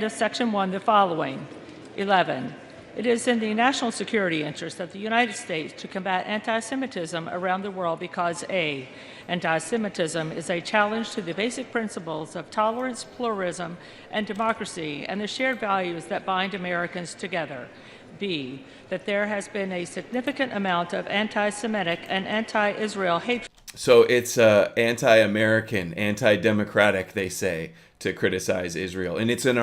of Section 1 the following. 11. It is in the national security interest of the United States to combat anti-Semitism around the world because A. Anti-Semitism is a challenge to the basic principles of tolerance, pluralism, and democracy, and the shared values that bind Americans together. B. That there has been a significant amount of anti-Semitic and anti-Israel hatred. So it's anti-American, anti-democratic, they say, to criticize Israel, and it's in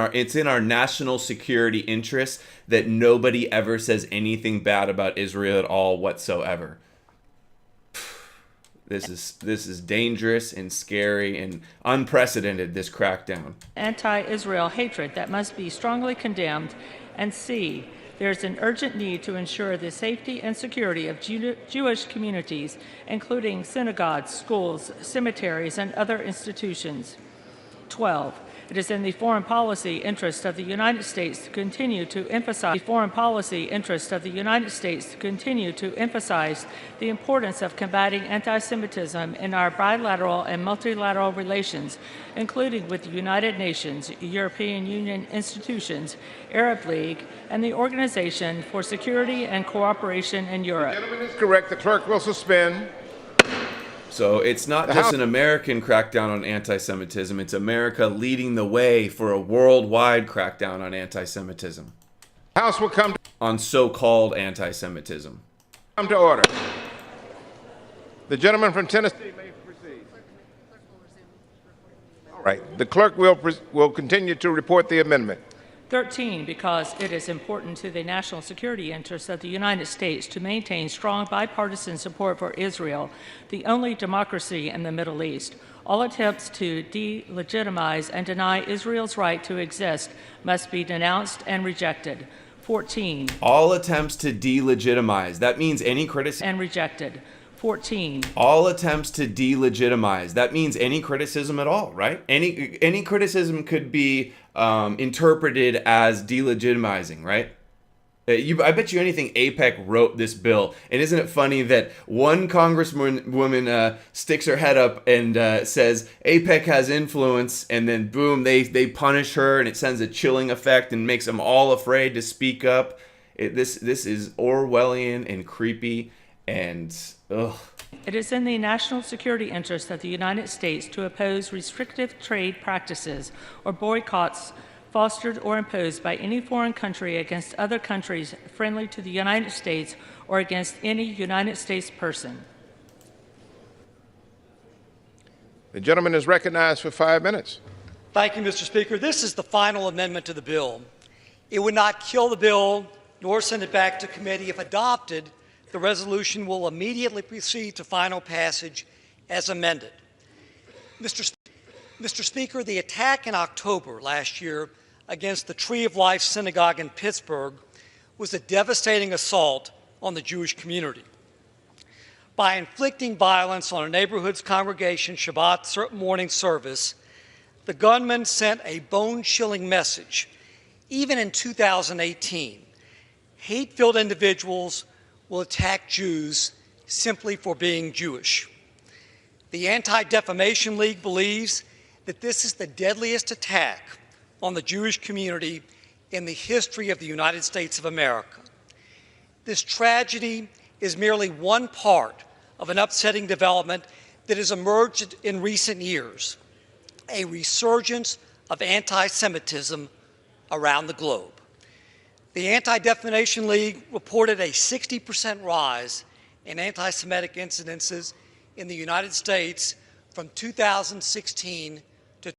our national security interest that nobody ever says anything bad about Israel at all whatsoever. This is dangerous and scary and unprecedented, this crackdown. Anti-Israel hatred that must be strongly condemned. And C. There's an urgent need to ensure the safety and security of Jewish communities, including synagogues, schools, cemeteries, and other institutions. 12. It is in the foreign policy interest of the United States to continue to emphasize the importance of combating anti-Semitism in our bilateral and multilateral relations, including with the United Nations, European Union institutions, Arab League, and the Organization for Security and Cooperation in Europe. The gentleman is correct. The clerk will suspend. So it's not just an American crackdown on anti-Semitism, it's America leading the way for a worldwide crackdown on anti-Semitism. House will come on so-called anti-Semitism. Come to order. The gentleman from Tennessee may proceed. All right. The clerk will continue to report the amendment. 13, because it is important to the national security interests of the United States to maintain strong bipartisan support for Israel, the only democracy in the Middle East. All attempts to delegitimize and deny Israel's right to exist must be denounced and rejected. 14. All attempts to delegitimize. That means any criticism. And rejected. 14. All attempts to delegitimize. That means any criticism at all, right? Any criticism could be interpreted as delegitimizing, right? I bet you anything AIPAC wrote this bill. And isn't it funny that one congresswoman sticks her head up and says AIPAC has influence, and then boom, they punish her, and it sends a chilling effect and makes them all afraid to speak up. This is Orwellian and creepy and ugh. It is in the national security interest of the United States to oppose restrictive trade practices or boycotts fostered or imposed by any foreign country against other countries friendly to the United States or against any United States person. The gentleman is recognized for 5 minutes. Thank you, Mr. Speaker. This is the final amendment to the bill. It would not kill the bill nor send it back to committee. If adopted, the resolution will immediately proceed to final passage as amended. Mr. Speaker, the attack in October last year against the Tree of Life Synagogue in Pittsburgh was a devastating assault on the Jewish community. By inflicting violence on a neighborhood's congregation Shabbat morning service, the gunman sent a bone-chilling message. Even in 2018, hate-filled individuals will attack Jews simply for being Jewish. The Anti-Defamation League believes that this is the deadliest attack on the Jewish community in the history of the United States of America. This tragedy is merely one part of an upsetting development that has emerged in recent years, a resurgence of anti-Semitism around the globe. The Anti-Defamation League reported a 60% rise in anti-Semitic incidences in the United States from 2016